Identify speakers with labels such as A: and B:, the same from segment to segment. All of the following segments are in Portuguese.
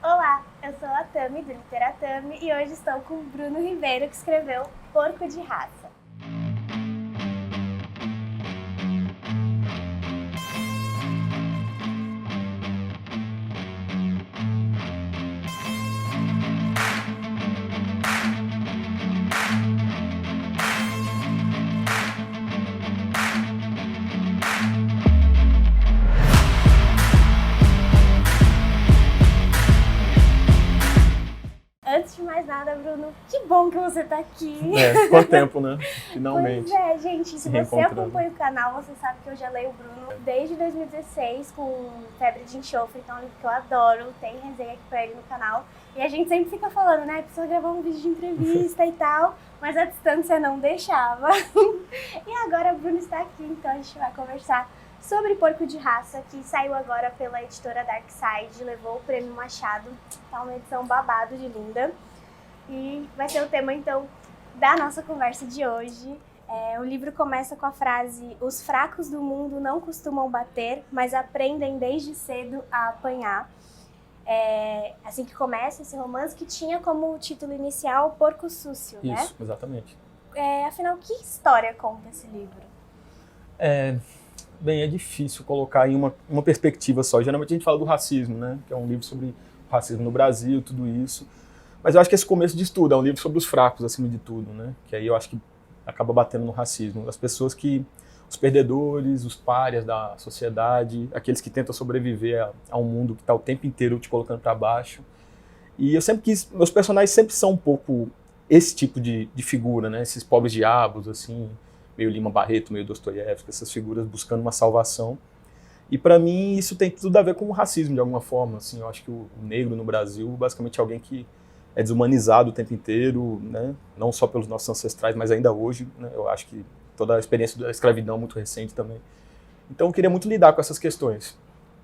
A: Olá, eu sou a Tami do Literatami e hoje estou com o Bruno Ribeiro, que escreveu Porco de Raça. Antes de mais nada, Bruno, que bom que você tá aqui.
B: Ficou tempo, né? Finalmente.
A: Pois é, gente, se você acompanha o canal, você sabe que eu já leio o Bruno desde 2016 com Febre de Enxofre, então é um livro que eu adoro, tem resenha aqui pra ele no canal. E a gente sempre fica falando, né, precisa gravar um vídeo de entrevista e tal, mas a distância não deixava. E agora o Bruno está aqui, então a gente vai conversar sobre Porco de Raça, que saiu agora pela editora Darkside, levou o Prêmio Machado, tá uma edição babado de linda. E vai ser o tema, então, da nossa conversa de hoje. O livro começa com a frase: os fracos do mundo não costumam bater, mas aprendem desde cedo a apanhar. Assim que começa esse romance, que tinha como título inicial Porco Súcio, né?
B: Isso, exatamente.
A: Afinal, que história conta esse livro?
B: Bem, é difícil colocar em uma perspectiva só. Geralmente a gente fala do racismo, né? Que é um livro sobre o racismo no Brasil, tudo isso. Mas eu acho que esse começo de tudo é um livro sobre os fracos, acima de tudo, né? Que aí eu acho que acaba batendo no racismo. As pessoas os perdedores, os párias da sociedade, aqueles que tentam sobreviver a um mundo que está o tempo inteiro te colocando para baixo. E eu sempre meus personagens sempre são um pouco esse tipo de figura, né? Esses pobres diabos, assim, meio Lima Barreto, meio Dostoiévski, essas figuras buscando uma salvação. E para mim isso tem tudo a ver com o racismo, de alguma forma. Assim, eu acho que o negro no Brasil, basicamente, é alguém que é desumanizado o tempo inteiro, né? Não só pelos nossos ancestrais, mas ainda hoje, né? Eu acho que toda a experiência da escravidão é muito recente também. Então eu queria muito lidar com essas questões.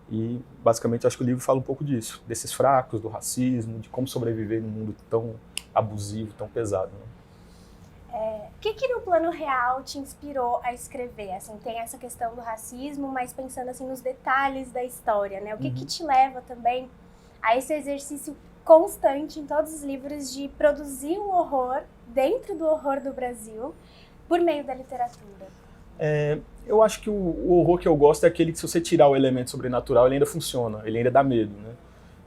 B: E basicamente acho que o livro fala um pouco disso, desses fracos, do racismo, de como sobreviver num mundo tão abusivo, tão pesado, né?
A: O que no plano real te inspirou a escrever? Assim, tem essa questão do racismo, mas pensando assim nos detalhes da história, né? O que te leva também a esse exercício constante em todos os livros de produzir um horror dentro do horror do Brasil por meio da literatura?
B: Eu acho que o horror que eu gosto é aquele que, se você tirar o elemento sobrenatural, ele ainda funciona, ele ainda dá medo, né?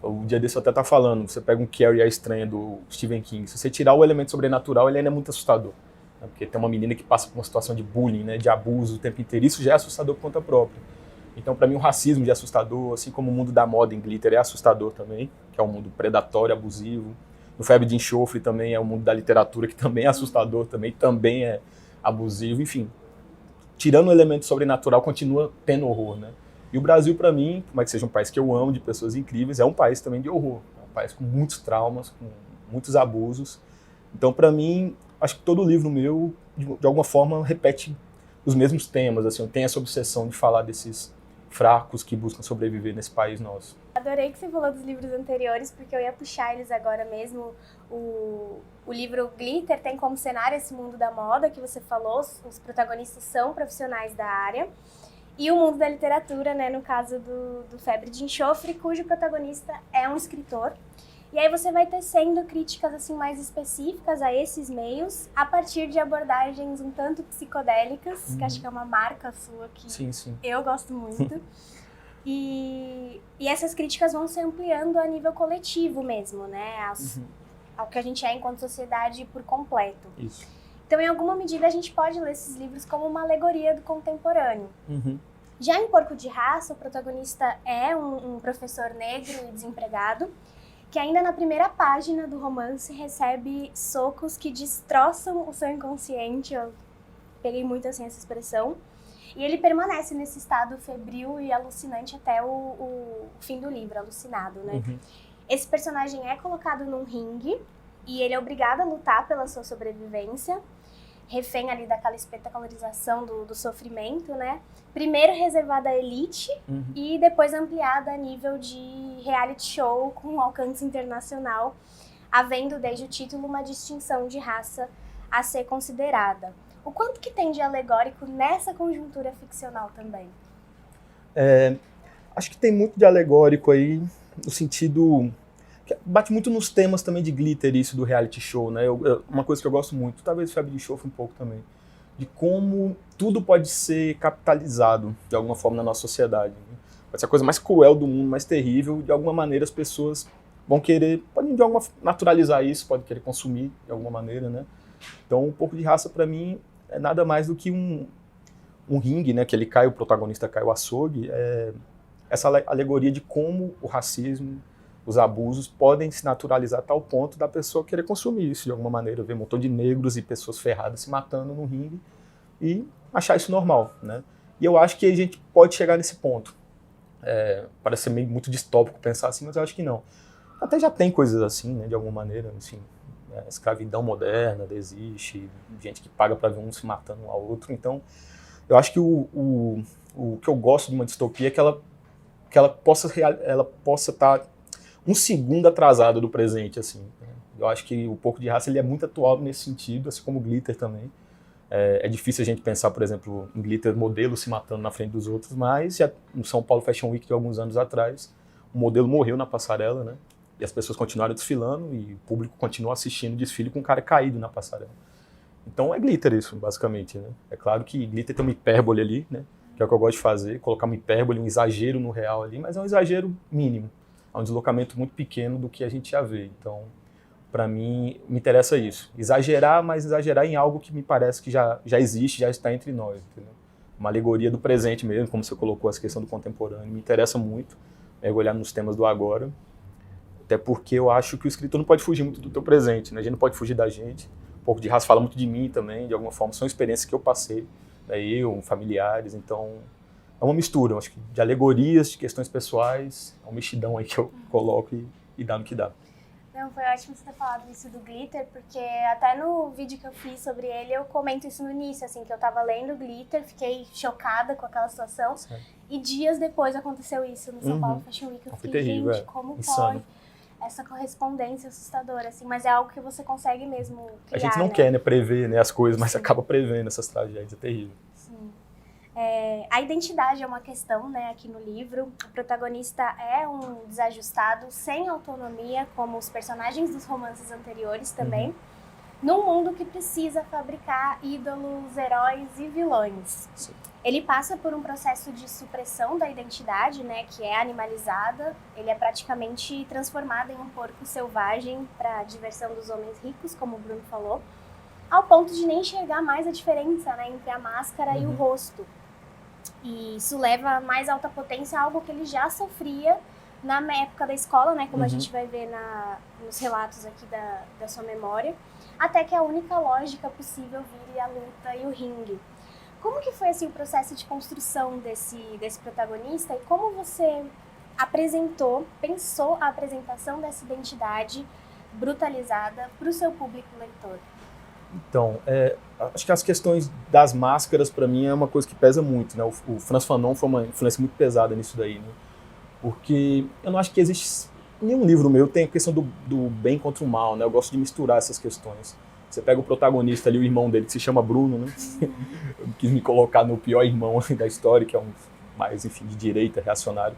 B: O dia desse eu até tá falando, você pega um Carrie a Estranha do Stephen King, se você tirar o elemento sobrenatural, ele ainda é muito assustador, né? Porque tem uma menina que passa por uma situação de bullying, né, de abuso o tempo inteiro, isso já é assustador por conta própria. Então, para mim, o racismo já é assustador, assim como o mundo da moda em Glitter é assustador também, que é um mundo predatório, abusivo. No Febre de Enxofre também é o mundo da literatura, que também é assustador, também é abusivo, enfim. Tirando o elemento sobrenatural, continua tendo horror, né? E o Brasil, para mim, por mais que seja um país que eu amo, de pessoas incríveis, é um país também de horror. É um país com muitos traumas, com muitos abusos. Então, para mim, acho que todo livro meu, de alguma forma, repete os mesmos temas. Assim, eu tenho essa obsessão de falar desses fracos que buscam sobreviver nesse país nosso.
A: Adorei que você falou dos livros anteriores, porque eu ia puxar eles agora mesmo. O livro Glitter tem como cenário esse mundo da moda que você falou, os protagonistas são profissionais da área. E o mundo da literatura, né, no caso do Febre de Enxofre, cujo protagonista é um escritor. E aí você vai tecendo críticas assim, mais específicas a esses meios, a partir de abordagens um tanto psicodélicas, que acho que é uma marca sua que
B: sim.
A: Eu gosto muito. E essas críticas vão se ampliando a nível coletivo mesmo, né? Ao que a gente é enquanto sociedade por completo.
B: Isso.
A: Então, em alguma medida, a gente pode ler esses livros como uma alegoria do contemporâneo. Já em Porco de Raça, o protagonista é um professor negro e desempregado, que ainda na primeira página do romance recebe socos que destroçam o seu inconsciente. Eu peguei muito assim essa expressão. E ele permanece nesse estado febril e alucinante até o fim do livro, alucinado, né? Esse personagem é colocado num ringue e ele é obrigado a lutar pela sua sobrevivência, refém ali daquela espetacularização do sofrimento, né? Primeiro reservada à elite e depois ampliada a nível de reality show com alcance internacional, havendo desde o título uma distinção de raça a ser considerada. O quanto que tem de alegórico nessa conjuntura ficcional também?
B: Acho que tem muito de alegórico aí no sentido... que bate muito nos temas também de glitter, isso do reality show, né? Uma coisa que eu gosto muito, talvez o Febre de Enxofre um pouco também, de como tudo pode ser capitalizado de alguma forma na nossa sociedade. Né? Pode ser a coisa mais cruel do mundo, mais terrível, de alguma maneira as pessoas vão querer, podem de alguma naturalizar isso, podem querer consumir de alguma maneira, né? Então, um pouco de raça para mim é nada mais do que um ringue, né? Que ele cai, o protagonista cai o açougue, essa alegoria de como o racismo, os abusos podem se naturalizar a tal ponto da pessoa querer consumir isso de alguma maneira, ver um montão de negros e pessoas ferradas se matando no ringue e achar isso normal, né? E eu acho que a gente pode chegar nesse ponto. Parece ser meio muito distópico pensar assim, mas eu acho que não. Até já tem coisas assim, né, de alguma maneira, assim, escravidão moderna existe, gente que paga para ver um se matando um ao outro, então eu acho que o que eu gosto de uma distopia é que ela possa estar um segundo atrasado do presente, assim. Eu acho que o Porco de Raça ele é muito atual nesse sentido, assim como o Glitter também. É difícil a gente pensar, por exemplo, em Glitter modelo se matando na frente dos outros, mas já no São Paulo Fashion Week de alguns anos atrás, o modelo morreu na passarela, né? E as pessoas continuaram desfilando e o público continua assistindo o desfile com um cara caído na passarela. Então é Glitter isso, basicamente, né? É claro que Glitter tem uma hipérbole ali, né? Que é o que eu gosto de fazer, colocar uma hipérbole, um exagero no real ali, mas é um exagero mínimo. É um deslocamento muito pequeno do que a gente já vê. Então, para mim, me interessa isso. Exagerar, mas exagerar em algo que me parece que já existe, já está entre nós. Entendeu? Uma alegoria do presente mesmo, como você colocou essa questão do contemporâneo. Me interessa muito mergulhar nos temas do agora. Até porque eu acho que o escritor não pode fugir muito do teu presente. Né? A gente não pode fugir da gente. Um pouco de Raça fala muito de mim também, de alguma forma. São experiências que eu passei, né? Eu, familiares, então... É uma mistura, acho que de alegorias, de questões pessoais, é uma mexidão aí que eu coloco e dá no que dá.
A: Não, foi ótimo você ter falado isso do Glitter, porque até no vídeo que eu fiz sobre ele, eu comento isso no início, assim, que eu tava lendo Glitter, fiquei chocada com aquela situação, certo. E dias depois aconteceu isso no São Paulo Fashion Week, eu fiquei, terrível, gente, como insano. Pode? Essa correspondência assustadora, assim, mas é algo que você consegue mesmo criar,
B: a gente não quer, né, prever, né, as coisas, mas acaba prevendo essas tragédias, é terrível.
A: Sim. A identidade é uma questão, né, aqui no livro. O protagonista é um desajustado, sem autonomia, como os personagens dos romances anteriores também, num mundo que precisa fabricar ídolos, heróis e vilões. Sim. Ele passa por um processo de supressão da identidade, né, que é animalizada. Ele é praticamente transformado em um porco selvagem para a diversão dos homens ricos, como o Bruno falou, ao ponto de nem enxergar mais a diferença, né, entre a máscara e o rosto. E isso leva a mais alta potência, algo que ele já sofria na época da escola, né? Como a gente vai ver nos relatos aqui da sua memória. Até que a única lógica possível vire a luta e o ringue. Como que foi assim, o processo de construção desse protagonista? E como você pensou a apresentação dessa identidade brutalizada para o seu público leitor?
B: Então, acho que as questões das máscaras, para mim, é uma coisa que pesa muito, né? O Frantz Fanon foi uma influência muito pesada nisso daí, né? Porque eu não acho que existe... Nenhum livro meu tem a questão do bem contra o mal, né? Eu gosto de misturar essas questões. Você pega o protagonista ali, o irmão dele, que se chama Bruno, né? Eu quis me colocar no pior irmão da história, que é um mais, enfim, de direita, reacionário.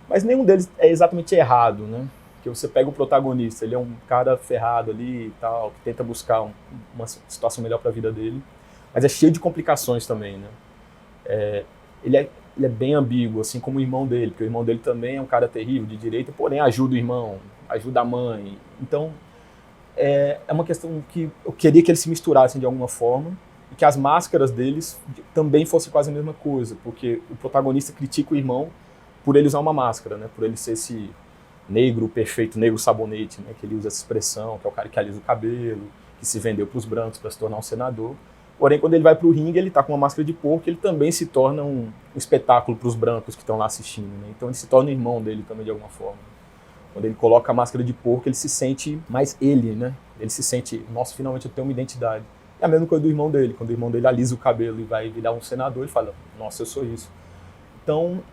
B: Mas nenhum deles é exatamente errado, né? Que você pega o protagonista, ele é um cara ferrado ali e tal, que tenta buscar uma situação melhor para a vida dele, mas é cheio de complicações também, né? Ele é bem ambíguo, assim como o irmão dele, porque o irmão dele também é um cara terrível, de direita, porém ajuda o irmão, ajuda a mãe. Então, é uma questão que eu queria que eles se misturassem de alguma forma, e que as máscaras deles também fossem quase a mesma coisa, porque o protagonista critica o irmão por ele usar uma máscara, né? Por ele ser esse negro perfeito, negro sabonete, né, que ele usa essa expressão, que é o cara que alisa o cabelo, que se vendeu para os brancos para se tornar um senador. Porém, quando ele vai para o ringue, ele está com uma máscara de porco, ele também se torna um espetáculo para os brancos que estão lá assistindo. Né? Então ele se torna irmão dele também de alguma forma. Quando ele coloca a máscara de porco, ele se sente mais ele, né? Ele se sente, nossa, finalmente eu tenho uma identidade. É a mesma coisa do irmão dele. Quando o irmão dele alisa o cabelo e vai virar um senador, ele fala, nossa, eu sou isso. Então,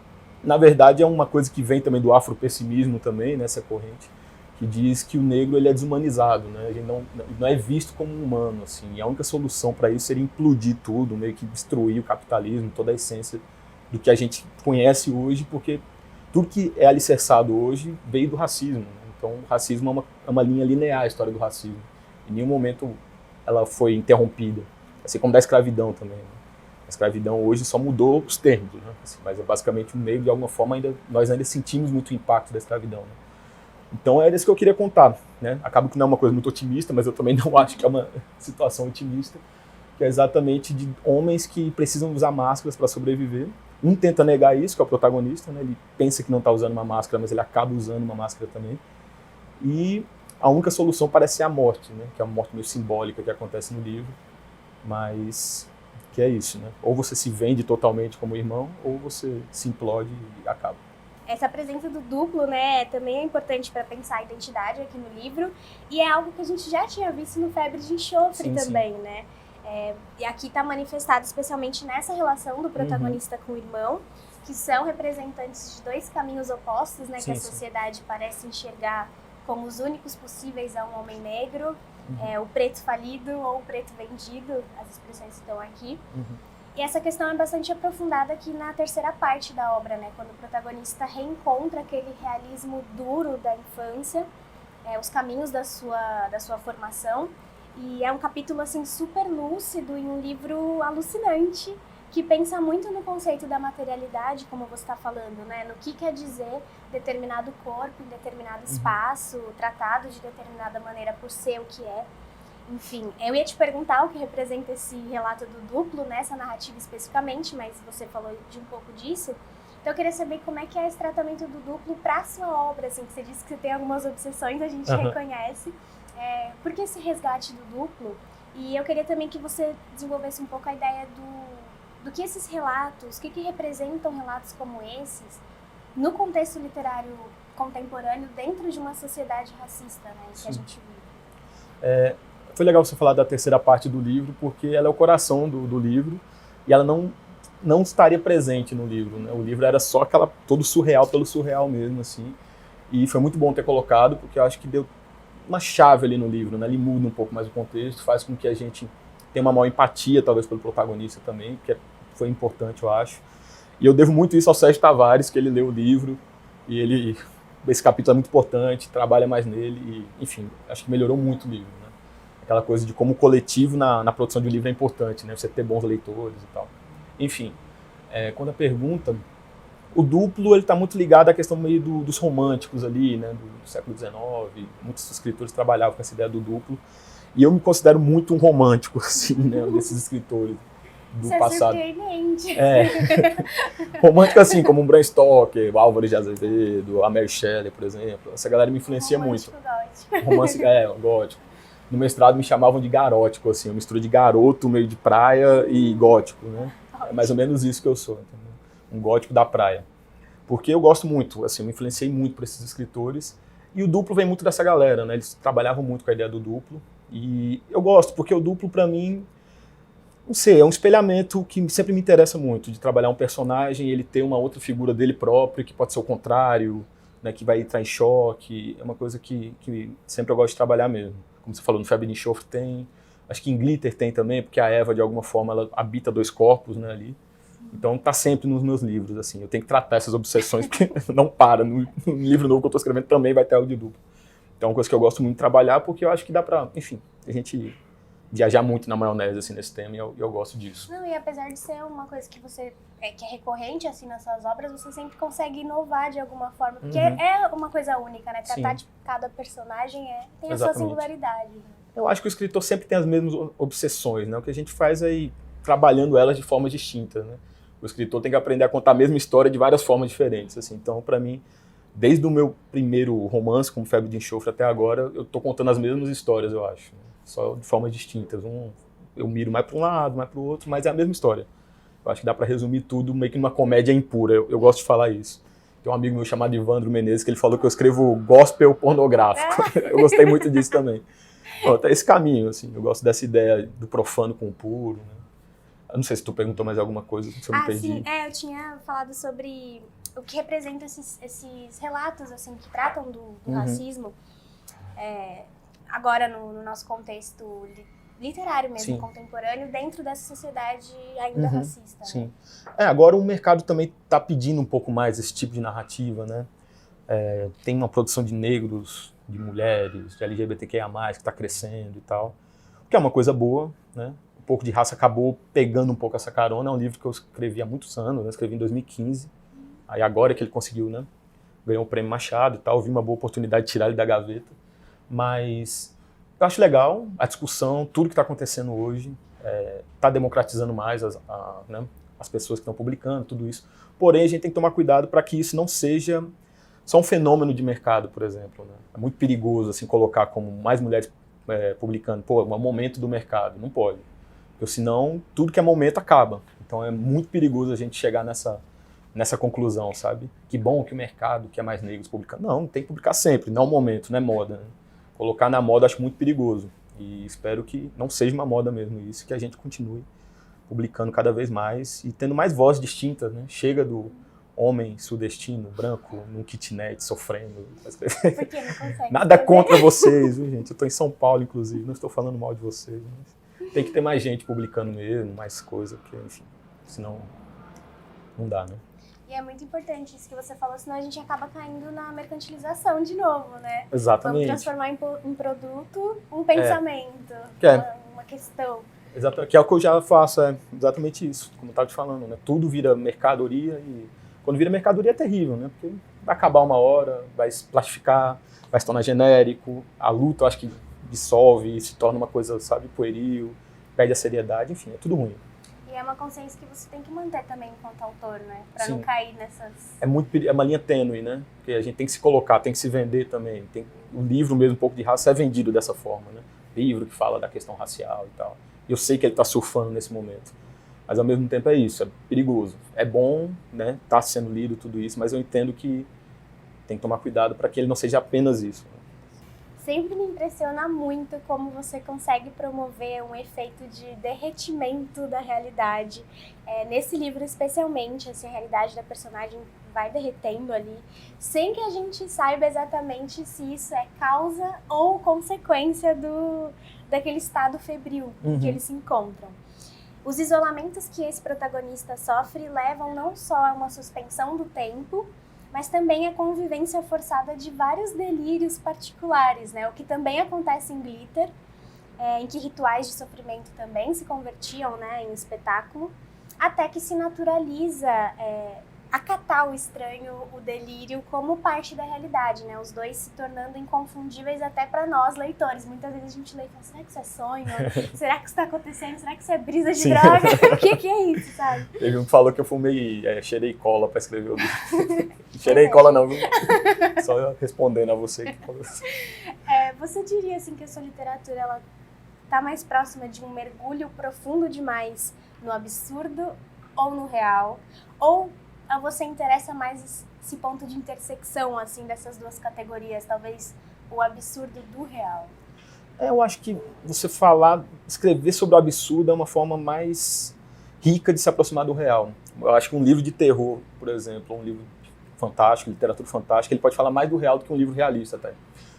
B: na verdade, é uma coisa que vem também do afropessimismo também, nessa corrente, que diz que o negro ele é desumanizado, né? Ele não é visto como um humano, assim. E a única solução para isso seria implodir tudo, meio que destruir o capitalismo, toda a essência do que a gente conhece hoje, porque tudo que é alicerçado hoje veio do racismo, né? Então, o racismo é uma linha linear, a história do racismo. Em nenhum momento ela foi interrompida, assim como da escravidão também, né? A escravidão hoje só mudou os termos, né? Assim, mas é basicamente um meio, de alguma forma, nós ainda sentimos muito o impacto da escravidão, né? Então é isso que eu queria contar, né? Acaba que não é uma coisa muito otimista, mas eu também não acho que é uma situação otimista, que é exatamente de homens que precisam usar máscaras para sobreviver. Um tenta negar isso, que é o protagonista, né? Ele pensa que não está usando uma máscara, mas ele acaba usando uma máscara também. E a única solução parece ser a morte, né? Que é uma morte meio simbólica que acontece no livro, mas que é isso, né? Ou você se vende totalmente como irmão, ou você se implode e acaba.
A: Essa presença do duplo, né, também é importante para pensar a identidade aqui no livro, e é algo que a gente já tinha visto no Febre de Enxofre também, né? E aqui está manifestado especialmente nessa relação do protagonista com o irmão, que são representantes de dois caminhos opostos, né, que a sociedade parece enxergar como os únicos possíveis a um homem negro, o preto falido ou o preto vendido, as expressões estão aqui. E essa questão é bastante aprofundada aqui na terceira parte da obra, né? Quando o protagonista reencontra aquele realismo duro da infância, os caminhos da sua formação. E é um capítulo, assim, super lúcido e um livro alucinante, que pensa muito no conceito da materialidade, como você está falando, né? No que quer dizer determinado corpo em determinado espaço, tratado de determinada maneira por ser o que é. Enfim, eu ia te perguntar o que representa esse relato do duplo, nessa narrativa especificamente, mas você falou de um pouco disso. Então eu queria saber como é que é esse tratamento do duplo para a sua obra, assim, que você disse que você tem algumas obsessões, a gente reconhece. Por que esse resgate do duplo? E eu queria também que você desenvolvesse um pouco a ideia do que esses relatos, o que representam relatos como esses, no contexto literário contemporâneo, dentro de uma sociedade racista, né, que a gente vive.
B: Foi legal você falar da terceira parte do livro, porque ela é o coração do livro e ela não estaria presente no livro, né? O livro era só todo surreal pelo surreal mesmo, assim. E foi muito bom ter colocado, porque eu acho que deu uma chave ali no livro, né? Ele muda um pouco mais o contexto, faz com que a gente tenha uma maior empatia, talvez, pelo protagonista também, que foi importante, eu acho. E eu devo muito isso ao Sérgio Tavares, que ele leu o livro e esse capítulo é muito importante, trabalha mais nele e, enfim, acho que melhorou muito o livro, né? Aquela coisa de como o coletivo na produção de um livro é importante, né? Você ter bons leitores e tal. Enfim, quando a pergunta, o duplo ele está muito ligado à questão meio dos românticos ali, né? Do século XIX, muitos escritores trabalhavam com essa ideia do duplo, e eu me considero muito um romântico, assim, né? Desses escritores do passado.
A: É surpreendente.
B: Romântico assim, como um Bram Stoker, o Álvaro de Azevedo, a Mary Shelley, por exemplo. Essa galera me influencia muito. Romance gótico. No mestrado me chamavam de garótico, assim, uma mistura de garoto, meio de praia e gótico, né? É mais ou menos isso que eu sou, entendeu? Um gótico da praia. Porque eu gosto muito, assim, eu me influenciei muito por esses escritores. E o duplo vem muito dessa galera, né? Eles trabalhavam muito com a ideia do duplo. E eu gosto, porque o duplo, pra mim, não sei, é um espelhamento que sempre me interessa muito, de trabalhar um personagem e ele ter uma outra figura dele próprio, que pode ser o contrário, né? Que vai entrar em choque. É uma coisa que sempre eu gosto de trabalhar mesmo. Como você falou, no Febre de Enxofre tem, acho que em Glitter tem também, porque a Eva, de alguma forma, ela habita dois corpos, né, ali. Então tá sempre nos meus livros, assim, eu tenho que tratar essas obsessões, porque não para. No livro novo que eu tô escrevendo também vai ter algo de duplo. Então é uma coisa que eu gosto muito de trabalhar, porque eu acho que dá pra, enfim, a gente viajar muito na maionese, assim, nesse tema, e eu gosto disso.
A: Não, e apesar de ser uma coisa que que é recorrente, assim, nas suas obras, você sempre consegue inovar de alguma forma, porque é uma coisa única, né? Tratar de cada personagem tem a sua singularidade. Né?
B: Eu acho que o escritor sempre tem as mesmas obsessões, né? O que a gente faz é ir trabalhando elas de formas distintas, né? O escritor tem que aprender a contar a mesma história de várias formas diferentes, assim. Então, para mim, desde o meu primeiro romance, como Febre de Enxofre, até agora, eu tô contando as mesmas histórias, eu acho. Só de formas distintas. Eu miro mais para um lado, mais para o outro, mas é a mesma história. Eu acho que dá para resumir tudo meio que numa comédia impura. Eu gosto de falar isso. Tem um amigo meu chamado Ivandro Menezes que ele falou que eu escrevo gospel pornográfico. Eu gostei muito disso também. Pronto, é esse caminho, assim. Eu gosto dessa ideia do profano com o puro, né? Eu não sei se tu perguntou mais alguma coisa, se eu me perdi.
A: Sim. Eu tinha falado sobre o que representa esses relatos, assim, que tratam do racismo. Agora, no nosso contexto literário mesmo, contemporâneo, dentro dessa sociedade ainda racista.
B: Sim. Agora o mercado também está pedindo um pouco mais esse tipo de narrativa, né? Tem uma produção de negros, de mulheres, de LGBTQIA+, que está crescendo e tal, que é uma coisa boa, né? Um pouco de raça acabou pegando um pouco essa carona. É um livro que eu escrevi há muitos anos, né? Escrevi em 2015, aí agora que ele conseguiu, né? Ganhou o Prêmio Machado e tal, vi uma boa oportunidade de tirar ele da gaveta, mas eu acho legal a discussão, tudo que está acontecendo hoje, está democratizando mais né? As pessoas que estão publicando, tudo isso, porém a gente tem que tomar cuidado para que isso não seja só um fenômeno de mercado, por exemplo, né? É muito perigoso assim, colocar como mais mulheres publicando, é um momento do mercado, não pode, porque senão tudo que é momento acaba, então é muito perigoso a gente chegar nessa conclusão, sabe? Que bom que o mercado quer mais negros publicando. Não, tem que publicar sempre, não é o momento, não é moda, né? Colocar na moda eu acho muito perigoso e espero que não seja uma moda mesmo isso, que a gente continue publicando cada vez mais e tendo mais vozes distintas, né? Chega do homem sudestino, branco, num kitnet, sofrendo.
A: Porque não consegue.
B: Nada contra vocês, viu, gente? Eu estou em São Paulo, inclusive, não estou falando mal de vocês. Mas tem que ter mais gente publicando mesmo, mais coisa, porque, enfim, senão não dá, né?
A: E é muito importante isso que você falou, senão a gente acaba caindo na mercantilização de novo, né?
B: Exatamente.
A: Vamos transformar em produto um pensamento, uma questão.
B: Exatamente, que é o que eu já faço, exatamente isso, como eu estava te falando, né? Tudo vira mercadoria e quando vira mercadoria é terrível, né? Porque vai acabar uma hora, vai se plastificar, vai se tornar genérico, a luta eu acho que dissolve, se torna uma coisa, sabe, pueril, perde a seriedade, enfim, é tudo ruim.
A: E é uma consciência que você tem que manter também enquanto autor, né? Pra não cair nessas...
B: É uma linha tênue, né? Porque a gente tem que se colocar, tem que se vender também. O livro mesmo, um pouco de raça, é vendido dessa forma, né? Livro que fala da questão racial e tal. E eu sei que ele está surfando nesse momento. Mas ao mesmo tempo é isso, é perigoso. É bom, né? Tá sendo lido tudo isso, mas eu entendo que tem que tomar cuidado para que ele não seja apenas isso.
A: Sempre me impressiona muito como você consegue promover um efeito de derretimento da realidade. Nesse livro, especialmente, assim, a realidade da personagem vai derretendo ali, sem que a gente saiba exatamente se isso é causa ou consequência daquele estado febril em que eles se encontram. Os isolamentos que esse protagonista sofre levam não só a uma suspensão do tempo, mas também a convivência forçada de vários delírios particulares, né? O que também acontece em Glitter, em que rituais de sofrimento também se convertiam, né, em espetáculo, até que se naturaliza acatar o estranho, o delírio, como parte da realidade, né? Os dois se tornando inconfundíveis até para nós, leitores. Muitas vezes a gente lê e fala, será que isso é sonho? Será que isso está acontecendo? Será que isso é brisa de droga? O que é isso, sabe?
B: Teve um que falou que eu fumei, cheirei cola para escrever o livro. Cheirei cola não, viu? Só respondendo a você que falou assim.
A: Você diria, assim, que a sua literatura, ela tá mais próxima de um mergulho profundo demais no absurdo ou no real? Ou a você interessa mais esse ponto de intersecção, assim, dessas duas categorias, talvez o absurdo do real?
B: Eu acho que você escrever sobre o absurdo é uma forma mais rica de se aproximar do real. Eu acho que um livro de terror, por exemplo, um livro fantástico, literatura fantástica, ele pode falar mais do real do que um livro realista até.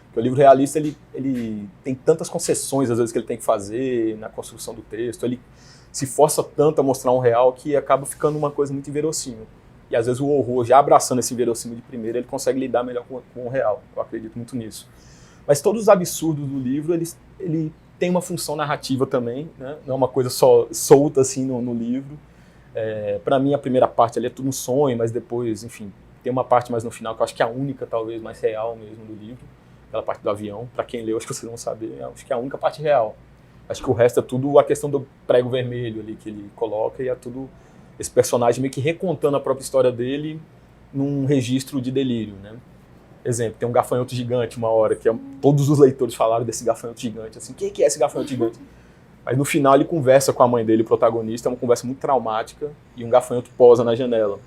B: Porque o livro realista, ele tem tantas concessões, às vezes, que ele tem que fazer na construção do texto, ele se força tanto a mostrar um real que acaba ficando uma coisa muito inverossímil. E às vezes o horror, já abraçando esse inverossímil de primeira, ele consegue lidar melhor com o real. Eu acredito muito nisso. Mas todos os absurdos do livro, ele tem uma função narrativa também, né? Não é uma coisa só solta assim no livro. Para mim, a primeira parte ali é tudo um sonho, mas depois, enfim, tem uma parte mais no final que eu acho que é a única, talvez, mais real mesmo do livro. Aquela parte do avião. Para quem leu, acho que vocês vão saber, acho que é a única parte real. Acho que o resto é tudo a questão do prego vermelho ali que ele coloca e é tudo esse personagem meio que recontando a própria história dele num registro de delírio, né? Exemplo, tem um gafanhoto gigante uma hora, que todos os leitores falaram desse gafanhoto gigante, assim, o que é esse gafanhoto gigante? Mas no final ele conversa com a mãe dele, o protagonista, é uma conversa muito traumática, e um gafanhoto posa na janela.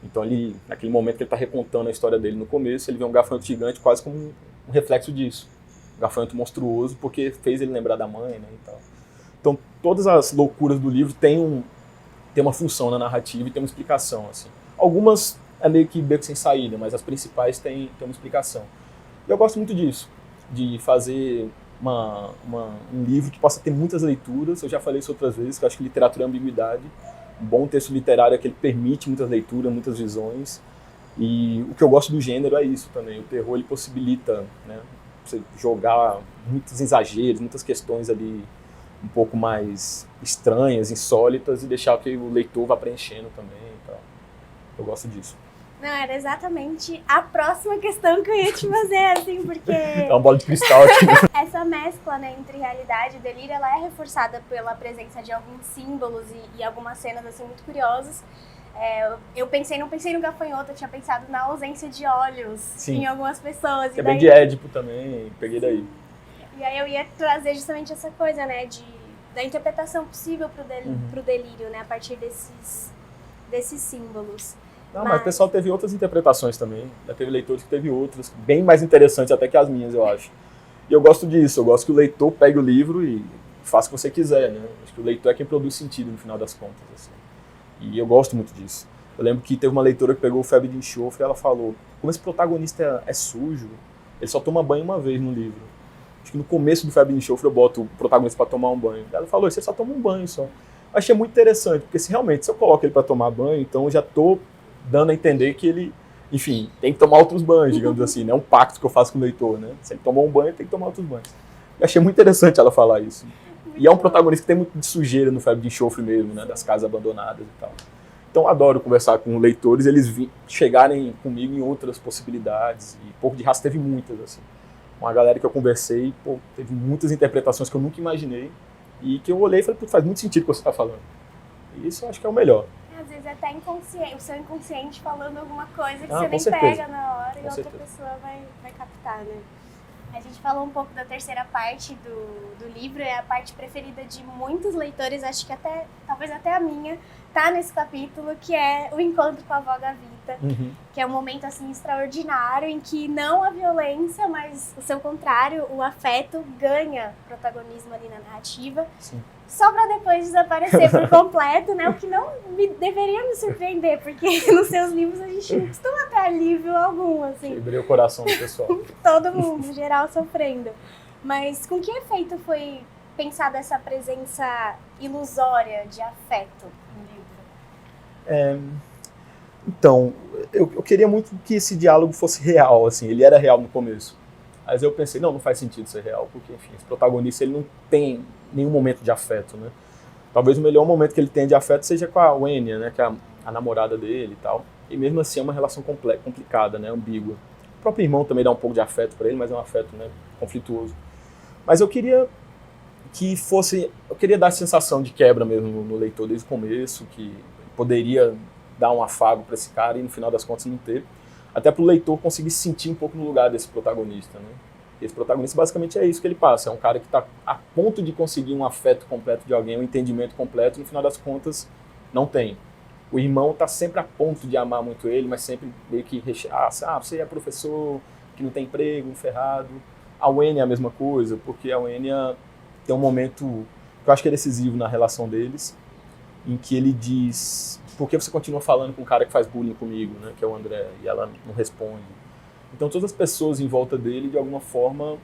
B: Então ele, naquele momento que ele está recontando a história dele no começo, ele vê um gafanhoto gigante quase como um reflexo disso. Um gafanhoto monstruoso, porque fez ele lembrar da mãe, né, e tal. Então todas as loucuras do livro têm uma função na narrativa e tem uma explicação, assim. Algumas é meio que beco sem saída, mas as principais têm uma explicação. E eu gosto muito disso, de fazer um livro que possa ter muitas leituras. Eu já falei isso outras vezes, que eu acho que literatura é ambiguidade. Um bom texto literário é que ele permite muitas leituras, muitas visões. E o que eu gosto do gênero é isso também. O terror, ele possibilita, né, você jogar muitos exageros, muitas questões ali um pouco mais estranhas, insólitas, e deixar que o leitor vá preenchendo também. Então, eu gosto disso.
A: Não, era exatamente a próxima questão que eu ia te fazer, assim, porque...
B: É uma bola de cristal aqui.
A: Essa mescla, né, entre realidade e delírio, ela é reforçada pela presença de alguns símbolos e algumas cenas, assim, muito curiosas. Eu não pensei no gafanhoto, eu tinha pensado na ausência de olhos. Sim. Em algumas pessoas.
B: Que é bem de Édipo também, peguei daí.
A: E aí eu ia trazer justamente essa coisa, né, da interpretação possível pro delírio, né, a partir desses símbolos.
B: Não, mas o pessoal teve outras interpretações também. Já teve leitores que teve outras, bem mais interessantes até que as minhas, eu acho. E eu gosto disso, eu gosto que o leitor pegue o livro e faça o que você quiser, né? Acho que o leitor é quem produz sentido no final das contas, assim. E eu gosto muito disso. Eu lembro que teve uma leitora que pegou o Febre de Enxofre e ela falou: como esse protagonista é sujo, ele só toma banho uma vez no livro. Acho que no começo do Febre de Enxofre eu boto o protagonista para tomar um banho. Ela falou: você só toma um banho só. Eu achei muito interessante, porque se eu coloco ele para tomar banho, então eu já tô dando a entender que ele, enfim, tem que tomar outros banhos, digamos assim, né? É um pacto que eu faço com o leitor, né? Se ele tomou um banho, ele tem que tomar outros banhos. Eu achei muito interessante ela falar isso. E é um protagonista que tem muito de sujeira no Febre de Enxofre mesmo, né? Das casas abandonadas e tal. Então eu adoro conversar com leitores, eles chegarem comigo em outras possibilidades. E Porco de Raça teve muitas, assim. Uma galera que eu conversei, teve muitas interpretações que eu nunca imaginei. E que eu olhei e falei: faz muito sentido o que você está falando. E isso eu acho que é o melhor.
A: Às vezes até inconsciente, o seu inconsciente falando alguma coisa que você nem
B: certeza.
A: Pega na hora e
B: com
A: outra
B: certeza.
A: Pessoa vai captar, né? A gente falou um pouco da terceira parte do livro, é a parte preferida de muitos leitores, acho que talvez até a minha, tá nesse capítulo, que é o encontro com a avó Gavita, que é um momento assim extraordinário em que não a violência, mas o seu contrário, o afeto ganha protagonismo ali na narrativa.
B: Sim.
A: Só para depois desaparecer por completo, né? O que não deveria me surpreender, porque nos seus livros a gente não costuma ter alívio algum, assim.
B: Quebrei o coração do pessoal.
A: Todo mundo, em geral, sofrendo. Mas com que efeito foi pensada essa presença ilusória de afeto no livro?
B: Então, eu queria muito que esse diálogo fosse real, assim. Ele era real no começo. Mas eu pensei, não faz sentido ser real, porque, enfim, esse protagonista, ele não tem nenhum momento de afeto, né? Talvez o melhor momento que ele tenha de afeto seja com a Wenia, né? Que é a namorada dele e tal. E mesmo assim é uma relação complicada, né? Ambígua. O próprio irmão também dá um pouco de afeto para ele, mas é um afeto, né, conflituoso. Mas eu queria que fosse... Eu queria dar a sensação de quebra mesmo no leitor desde o começo, que poderia dar um afago para esse cara e no final das contas não ter. Até para o leitor conseguir se sentir um pouco no lugar desse protagonista, né? Esse protagonista basicamente é isso que ele passa, é um cara que está a ponto de conseguir um afeto completo de alguém, um entendimento completo, e no final das contas não tem. O irmão está sempre a ponto de amar muito ele, mas sempre meio que você é professor, que não tem emprego, ferrado. A Wenia é a mesma coisa, porque a Wenia tem um momento que eu acho que é decisivo na relação deles, em que ele diz: por que você continua falando com um cara que faz bullying comigo, né, que é o André, e ela não responde. Então todas as pessoas em volta dele, de alguma forma,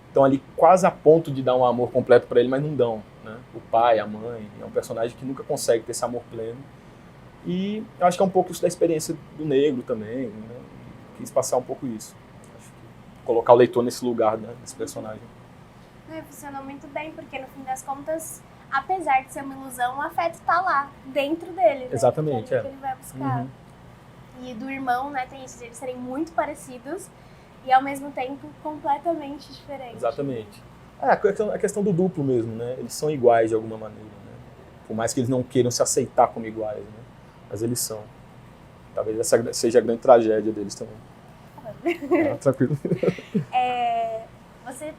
B: estão ali quase a ponto de dar um amor completo para ele, mas não dão, né? O pai, a mãe, é um personagem que nunca consegue ter esse amor pleno. E eu acho que é um pouco isso da experiência do negro também, né? Quis passar um pouco isso. Acho que colocar o leitor nesse lugar, né, desse personagem.
A: Funcionou muito bem, porque no fim das contas, apesar de ser uma ilusão, o afeto está lá, dentro dele. Né?
B: Exatamente,
A: que ele vai buscar. E do irmão, né, tem isso de eles serem muito parecidos e ao mesmo tempo completamente diferentes.
B: Exatamente. A questão do duplo mesmo, né? Eles são iguais de alguma maneira, né? Por mais que eles não queiram se aceitar como iguais, né? Mas eles são. Talvez essa seja a grande tragédia deles também. Tranquilo.
A: Você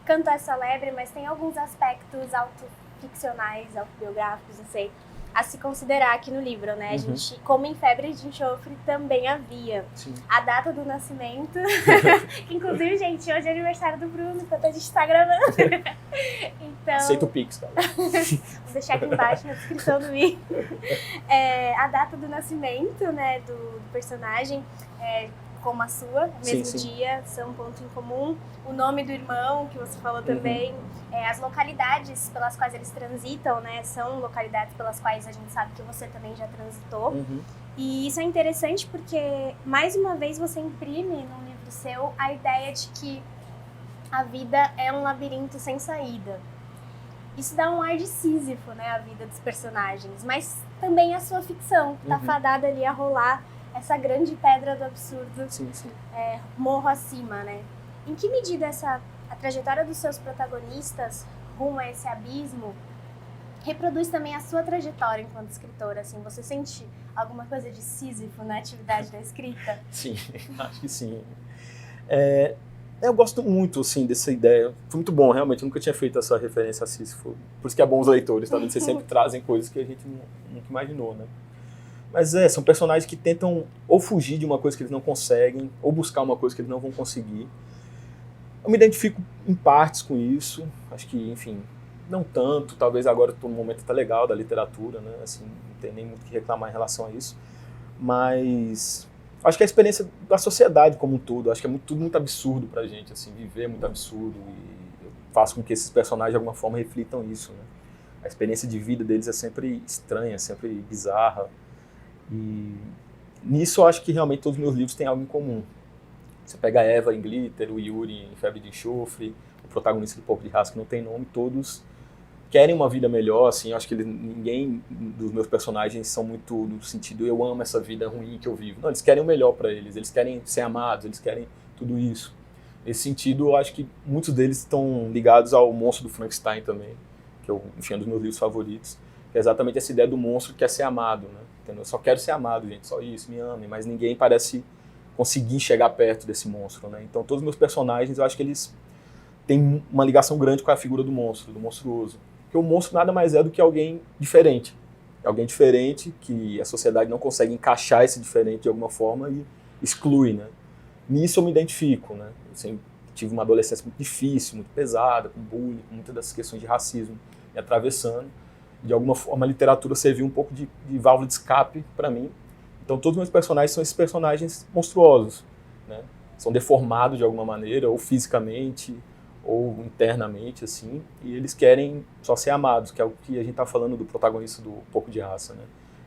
A: cantou essa lebre, mas tem alguns aspectos autoficcionais, autobiográficos, não sei, a se considerar aqui no livro, né? A gente, como em Febre de Enxofre, também havia. Sim. A data do nascimento, inclusive, gente, hoje é aniversário do Bruno, enquanto a gente tá gravando. Então,
B: aceita o Pix, tá?
A: Vou deixar aqui embaixo na descrição do vídeo. A data do nascimento, né, do personagem, como a sua, no mesmo
B: sim.
A: dia, são um ponto em comum. O nome do irmão, que você falou também, as localidades pelas quais eles transitam, né, são localidades pelas quais a gente sabe que você também já transitou. E isso é interessante porque, mais uma vez, você imprime num livro seu a ideia de que a vida é um labirinto sem saída. Isso dá um ar de Sísifo, né, a vida dos personagens, mas também a sua ficção, que tá fadada ali a rolar essa grande pedra do absurdo, morro acima, né? Em que medida a trajetória dos seus protagonistas rumo a esse abismo reproduz também a sua trajetória enquanto escritora? Assim, você sente alguma coisa de Sísifo na atividade da escrita?
B: Sim, acho que sim. Eu gosto muito, assim, dessa ideia. Foi muito bom, realmente. Eu nunca tinha feito essa referência a Sísifo. Por isso que é bom os leitores, tá vendo? Vocês sempre trazem coisas que a gente nunca imaginou, né? Mas são personagens que tentam ou fugir de uma coisa que eles não conseguem, ou buscar uma coisa que eles não vão conseguir. Eu me identifico em partes com isso. Acho que, enfim, não tanto. Talvez agora estou num momento até legal da literatura, né? Assim, não tem nem muito o que reclamar em relação a isso. Mas acho que a experiência da sociedade como um todo, acho que é tudo muito absurdo pra gente, assim, viver é muito absurdo, e eu faço com que esses personagens de alguma forma reflitam isso, né? A experiência de vida deles é sempre estranha, sempre bizarra, e nisso eu acho que realmente todos os meus livros têm algo em comum. Você pega a Eva em Glitter, o Yuri em Febre de Enxofre, o protagonista do Porco de Raça que não tem nome, todos querem uma vida melhor, assim, eu acho que ninguém dos meus personagens são muito no sentido eu amo essa vida ruim que eu vivo. Não, eles querem o melhor para eles querem ser amados, eles querem tudo isso. Nesse sentido, eu acho que muitos deles estão ligados ao monstro do Frankenstein também, que enfim, é um dos meus livros favoritos, que é exatamente essa ideia do monstro que quer ser amado, né? Entendeu? Eu só quero ser amado, gente, só isso, me amem, mas ninguém parece conseguir chegar perto desse monstro, né? Então todos os meus personagens, eu acho que eles têm uma ligação grande com a figura do monstro, do monstruoso. Porque o monstro nada mais é do que alguém diferente. É alguém diferente que a sociedade não consegue encaixar esse diferente de alguma forma e exclui, né? Nisso eu me identifico, né? Eu sempre tive uma adolescência muito difícil, muito pesada, com bullying, com muitas dessas questões de racismo me atravessando. De alguma forma a literatura serviu um pouco de válvula de escape para mim. Então todos os meus personagens são esses personagens monstruosos, né? São deformados de alguma maneira, ou fisicamente, ou internamente, assim, e eles querem só ser amados, que é o que a gente tá falando do protagonista do Porco de Raça, né?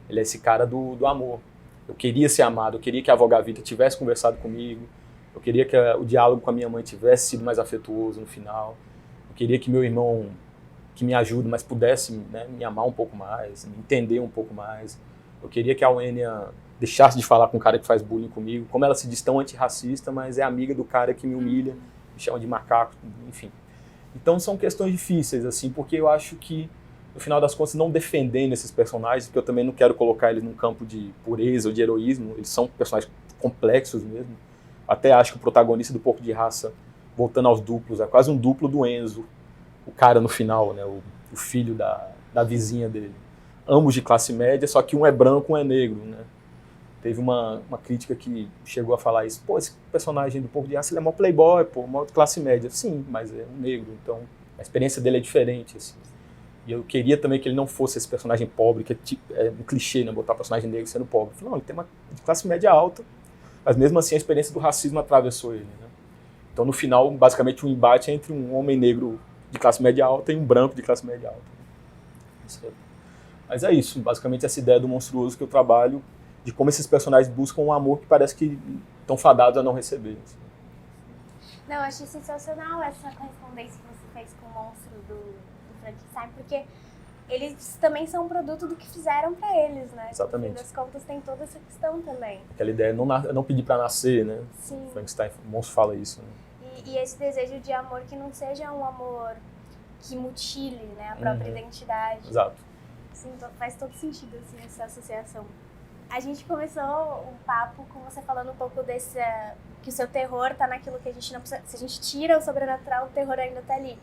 B: Ele é esse cara do amor. Eu queria ser amado, eu queria que a avó Gavita tivesse conversado comigo, eu queria que o diálogo com a minha mãe tivesse sido mais afetuoso no final, eu queria que meu irmão, que me ajuda, mas pudesse, né, me amar um pouco mais, me entender um pouco mais. Eu queria que a Wênia deixasse de falar com o cara que faz bullying comigo, como ela se diz tão antirracista, mas é amiga do cara que me humilha, me chama de macaco, enfim. Então são questões difíceis, assim, porque eu acho que, no final das contas, não defendendo esses personagens, porque eu também não quero colocar eles num campo de pureza ou de heroísmo, eles são personagens complexos mesmo. Até acho que o protagonista do Porco de Raça, voltando aos duplos, é quase um duplo do Enzo, o cara no final, né, o filho da vizinha dele. Ambos de classe média, só que um é branco, um é negro, né? Teve uma crítica que chegou a falar isso. Pô, esse personagem do Porco de Raça, ele é mó playboy, pô, mó classe média. Sim, mas é um negro, então a experiência dele é diferente, assim. E eu queria também que ele não fosse esse personagem pobre, que é um clichê, né, botar personagem negro sendo pobre. Não, ele tem uma classe média alta, mas mesmo assim a experiência do racismo atravessou ele, né? Então no final, basicamente, um embate entre um homem negro de classe média alta e um branco de classe média alta. Mas é isso, basicamente essa ideia do monstruoso que eu trabalho, de como esses personagens buscam um amor que parece que estão fadados a não receber. Assim.
A: Não, eu achei sensacional essa correspondência que você fez com o monstro do Frankenstein, porque eles também são um produto do que fizeram pra eles, né?
B: Exatamente.
A: No fim das contas tem toda essa questão também.
B: Aquela ideia, não pedir pra nascer, né?
A: Sim.
B: O Frankenstein, o monstro fala isso, né?
A: E esse desejo de amor que não seja um amor que mutile, né, a própria identidade.
B: Exato.
A: Sim, faz todo sentido, assim, essa associação. A gente começou um papo com você falando um pouco desse... que o seu terror tá naquilo que a gente não precisa... Se a gente tira o sobrenatural, o terror ainda tá ali.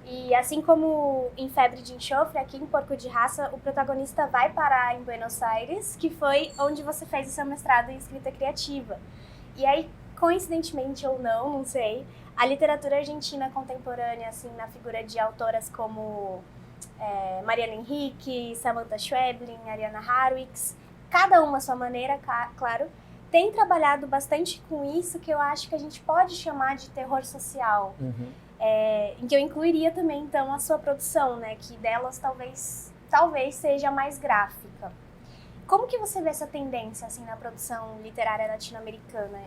A: E assim como em Febre de Enxofre, aqui em Porco de Raça, o protagonista vai parar em Buenos Aires, que foi onde você fez o seu mestrado em escrita criativa. E aí, coincidentemente ou não sei, a literatura argentina contemporânea, assim, na figura de autoras como Mariana Enrique, Samantha Schweblin, Ariana Harwicz, cada uma à sua maneira, claro, tem trabalhado bastante com isso, que eu acho que a gente pode chamar de terror social. Em que eu incluiria também, então, a sua produção, né? Que delas talvez seja mais gráfica. Como que você vê essa tendência, assim, na produção literária latino-americana?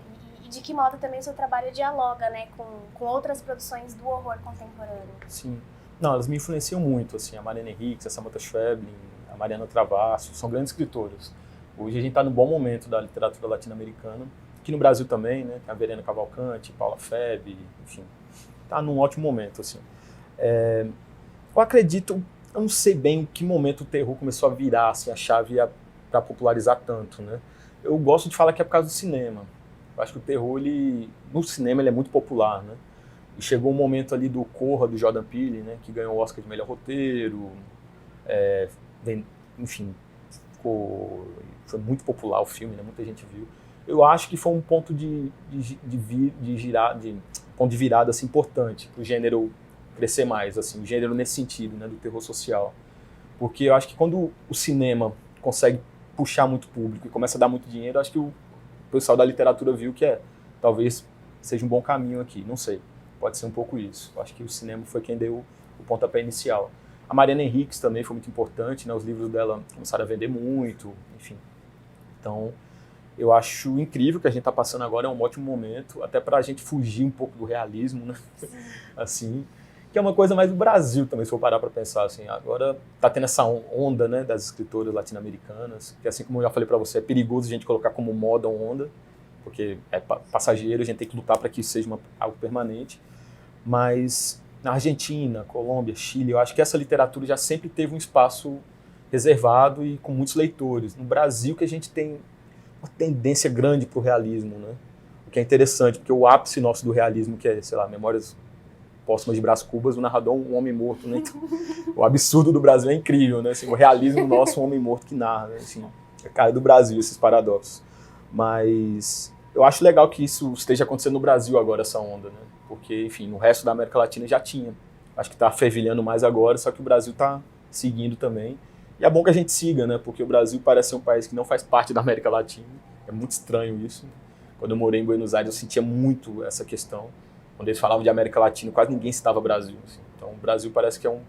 A: E de que modo também o seu trabalho dialoga, né, com outras produções do horror contemporâneo?
B: Sim. Não, elas me influenciam muito, assim, a Mariana Enriques, a Samantha Schweblin, a Mariana Travasso, são grandes escritoras. Hoje a gente está num bom momento da literatura latino-americana, aqui no Brasil também, né, tem a Verena Cavalcante, Paula Feb, enfim, está num ótimo momento, assim. Eu acredito, eu não sei bem em que momento o terror começou a virar, assim, a chave para popularizar tanto, né. Eu gosto de falar que é por causa do cinema. Eu acho que o terror, no cinema, ele é muito popular, né? E chegou um momento ali do Corra, do Jordan Peele, né? Que ganhou o Oscar de melhor roteiro. Enfim, foi muito popular o filme, né? Muita gente viu. Eu acho que foi um ponto de virada assim, importante para o gênero crescer mais, assim, o gênero nesse sentido, né? Do terror social. Porque eu acho que quando o cinema consegue puxar muito público e começa a dar muito dinheiro, eu acho que o pessoal da literatura viu que talvez seja um bom caminho aqui, não sei, pode ser um pouco isso. Eu acho que o cinema foi quem deu o pontapé inicial. A Mariana Enriques também foi muito importante, né? Os livros dela começaram a vender muito, enfim. Então, eu acho incrível que a gente está passando agora, é um ótimo momento, até para a gente fugir um pouco do realismo, né? Assim, que é uma coisa mais do Brasil também, se for parar para pensar, assim, agora está tendo essa onda, né, das escritoras latino-americanas, que assim como eu já falei para você, é perigoso a gente colocar como moda ou onda, porque é passageiro, a gente tem que lutar para que isso seja algo permanente, mas na Argentina, Colômbia, Chile, eu acho que essa literatura já sempre teve um espaço reservado e com muitos leitores. No Brasil que a gente tem uma tendência grande para o realismo, né, o que é interessante, porque o ápice nosso do realismo, que é, sei lá, Memórias Póstumas de Brás Cubas, o narrador é um homem morto, né? Então, o absurdo do Brasil é incrível, né? Assim, o realismo nosso é um homem morto que narra, né? Assim, é cara do Brasil, esses paradoxos. Mas eu acho legal que isso esteja acontecendo no Brasil agora, essa onda, né? Porque, enfim, no resto da América Latina já tinha. Acho que está fervilhando mais agora, só que o Brasil está seguindo também. E é bom que a gente siga, né? Porque o Brasil parece ser um país que não faz parte da América Latina. É muito estranho isso. Quando eu morei em Buenos Aires, eu sentia muito essa questão. Quando eles falavam de América Latina, quase ninguém citava Brasil. Assim. Então, o Brasil parece que é um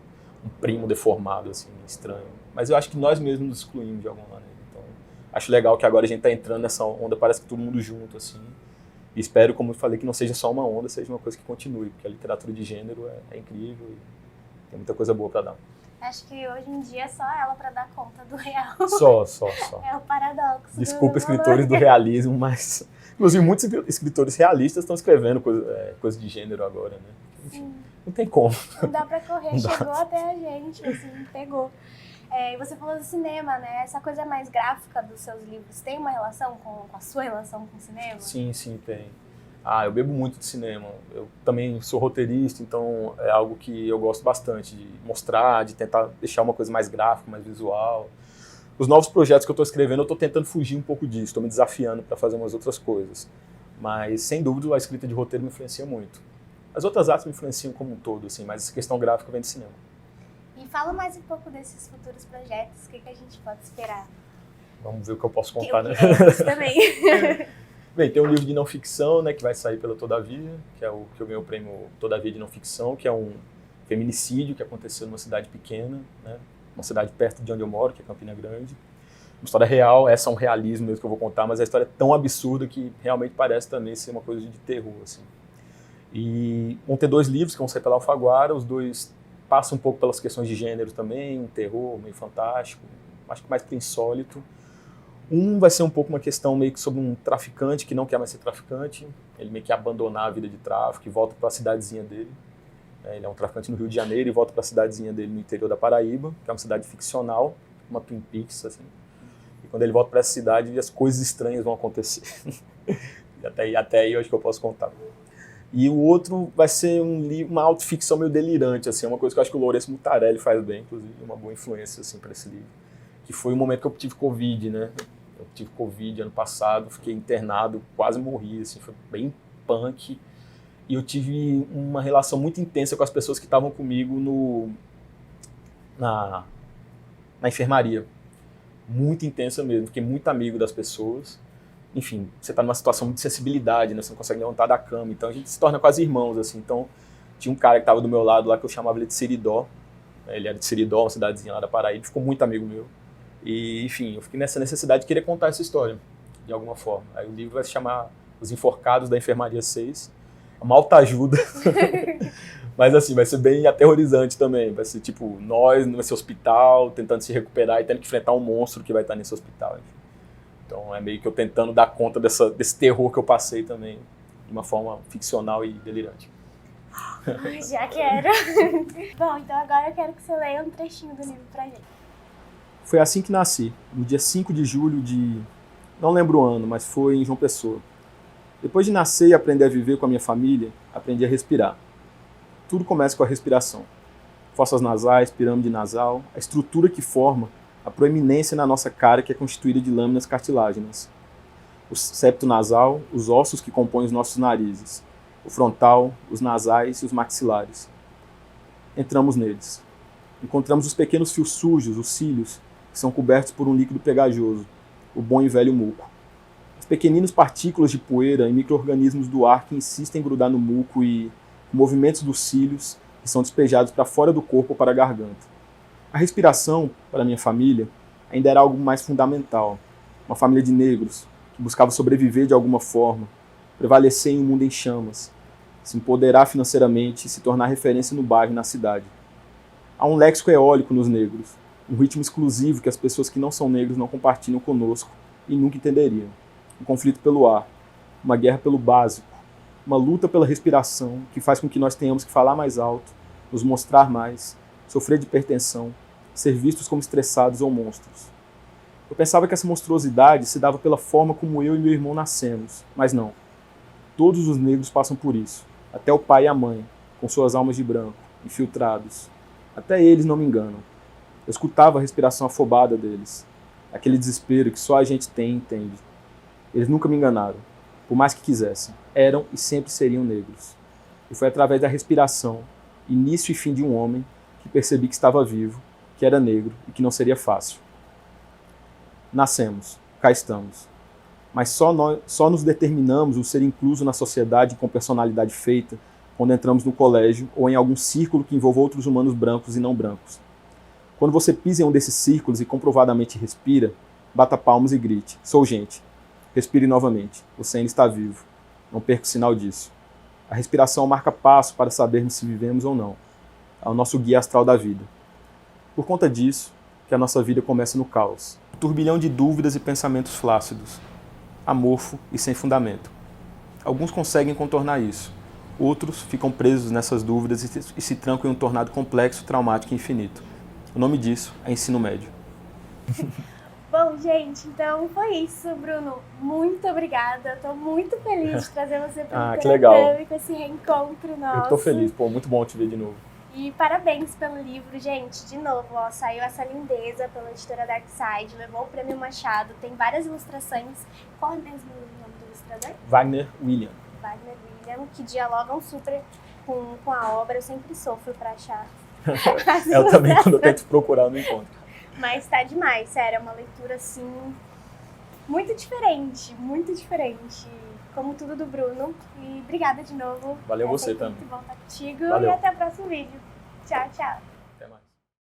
B: primo deformado, assim, estranho. Mas eu acho que nós mesmos nos excluímos de alguma maneira. Então, acho legal que agora a gente está entrando nessa onda, parece que todo mundo junto, assim. E espero, como eu falei, que não seja só uma onda, seja uma coisa que continue, porque a literatura de gênero é incrível e tem muita coisa boa para dar.
A: Acho que hoje em dia é só ela para dar conta do real.
B: Só.
A: É o paradoxo.
B: Desculpa, escritores do realismo, mas... Inclusive, muitos escritores realistas estão escrevendo coisa de gênero agora, né? Enfim, não tem como.
A: Não dá pra correr, chegou até a gente, assim, pegou. E você falou do cinema, né? Essa coisa mais gráfica dos seus livros tem uma relação com a sua relação com o cinema?
B: Sim, tem. Eu bebo muito de cinema. Eu também sou roteirista, então é algo que eu gosto bastante de mostrar, de tentar deixar uma coisa mais gráfica, mais visual. Os novos projetos que eu estou escrevendo, eu estou tentando fugir um pouco disso, estou me desafiando para fazer umas outras coisas. Mas, sem dúvida, a escrita de roteiro me influencia muito. As outras artes me influenciam como um todo, assim, mas essa questão gráfica vem de cinema.
A: E fala mais um pouco desses futuros projetos, o que a gente pode esperar?
B: Vamos ver o que eu posso contar, né?
A: Isso também.
B: Bem, tem um livro de não ficção, né, que vai sair pela Todavia, que é o que eu ganhei o prêmio Todavia de não ficção, que é um feminicídio que aconteceu numa cidade pequena, né? Uma cidade perto de onde eu moro, que é Campina Grande. Uma história real, essa é um realismo mesmo que eu vou contar, mas a história é tão absurda que realmente parece também ser uma coisa de terror, assim. E vão ter 2 livros que vão sair pela Alfaguara, os 2 passam um pouco pelas questões de gênero também, um terror meio fantástico, acho que mais pro insólito. Um vai ser um pouco uma questão meio que sobre um traficante que não quer mais ser traficante, ele meio que abandonar a vida de tráfico e volta para a cidadezinha dele. Ele é um traficante no Rio de Janeiro e volta para a cidadezinha dele no interior da Paraíba, que é uma cidade ficcional, uma Twin Peaks, assim. E quando ele volta para essa cidade, as coisas estranhas vão acontecer. e até aí eu acho que eu posso contar. E o outro vai ser uma autoficção meio delirante, assim, uma coisa que eu acho que o Lourenço Mutarelli faz bem, inclusive, uma boa influência assim, para esse livro. Que foi o momento que eu tive Covid, né? Eu tive Covid ano passado, fiquei internado, quase morri, assim, foi bem punk. E eu tive uma relação muito intensa com as pessoas que estavam comigo na enfermaria. Muito intensa mesmo, fiquei muito amigo das pessoas. enfim, você está numa situação de sensibilidade, né? Você não consegue levantar da cama, então a gente se torna quase irmãos, assim. Então, tinha um cara que estava do meu lado lá, que eu chamava ele de Seridó. Ele era de Seridó, uma cidadezinha lá da Paraíba, ficou muito amigo meu. E, enfim, eu fiquei nessa necessidade de querer contar essa história, de alguma forma. Aí o livro vai se chamar Os Enforcados da Enfermaria 6. Uma alta ajuda. Mas, assim, vai ser bem aterrorizante também. Vai ser, tipo, nós nesse hospital, tentando se recuperar e tendo que enfrentar um monstro que vai estar nesse hospital, enfim. Então, é meio que eu tentando dar conta desse terror que eu passei também, de uma forma ficcional e delirante.
A: Ai, já quero. Bom, então agora eu quero que você leia um trechinho do livro pra gente.
B: Foi assim que nasci, no dia 5 de julho de... Não lembro o ano, mas foi em João Pessoa. Depois de nascer e aprender a viver com a minha família, aprendi a respirar. Tudo começa com a respiração. Fossas nasais, pirâmide nasal, a estrutura que forma a proeminência na nossa cara que é constituída de lâminas cartiláginas. O septo nasal, os ossos que compõem os nossos narizes. O frontal, os nasais e os maxilares. Entramos neles. Encontramos os pequenos fios sujos, os cílios, que são cobertos por um líquido pegajoso, o bom e velho muco. As pequeninas partículas de poeira e micro-organismos do ar que insistem em grudar no muco e movimentos dos cílios que são despejados para fora do corpo ou para a garganta. A respiração, para minha família, ainda era algo mais fundamental. Uma família de negros, que buscava sobreviver de alguma forma, prevalecer em um mundo em chamas, se empoderar financeiramente e se tornar referência no bairro e na cidade. Há um léxico eólico nos negros, um ritmo exclusivo que as pessoas que não são negros não compartilham conosco e nunca entenderiam. Um conflito pelo ar, uma guerra pelo básico, uma luta pela respiração que faz com que nós tenhamos que falar mais alto, nos mostrar mais, sofrer de hipertensão, ser vistos como estressados ou monstros. Eu pensava que essa monstruosidade se dava pela forma como eu e meu irmão nascemos, mas não. Todos os negros passam por isso, até o pai e a mãe, com suas almas de branco, infiltrados. Até eles não me enganam. Eu escutava a respiração afobada deles, aquele desespero que só a gente tem e entende. Eles nunca me enganaram, por mais que quisessem. Eram e sempre seriam negros. E foi através da respiração, início e fim de um homem, que percebi que estava vivo, que era negro e que não seria fácil. Nascemos, cá estamos. Mas só nos determinamos o ser incluso na sociedade com personalidade feita quando entramos no colégio ou em algum círculo que envolva outros humanos brancos e não brancos. Quando você pisa em um desses círculos e comprovadamente respira, bata palmas e grite: sou gente. Respire novamente, você ainda está vivo. Não perca o sinal disso. A respiração marca passo para sabermos se vivemos ou não. É o nosso guia astral da vida. Por conta disso, que a nossa vida começa no caos. Um turbilhão de dúvidas e pensamentos flácidos. Amorfo e sem fundamento. Alguns conseguem contornar isso. Outros ficam presos nessas dúvidas e se trancam em um tornado complexo, traumático e infinito. O nome disso é ensino médio.
A: Bom, gente, então foi isso, Bruno. Muito obrigada. Estou muito feliz de trazer você para o programa com esse reencontro nosso.
B: Eu estou feliz, muito bom te ver de novo.
A: E parabéns pelo livro, gente. De novo, ó, saiu essa lindeza pela editora Darkside, levou o Prêmio Machado, tem várias ilustrações. Qual é mesmo o nome do ilustrador?
B: Wagner William,
A: que dialogam super com a obra. Eu sempre sofro para achar.
B: Eu também, quando eu tento procurar, eu não encontro.
A: Mas tá demais, sério, é uma leitura assim muito diferente, como tudo do Bruno. E obrigada de novo.
B: Valeu você também.
A: Muito bom estar contigo.
B: Valeu.
A: E até o próximo vídeo. Tchau, tchau.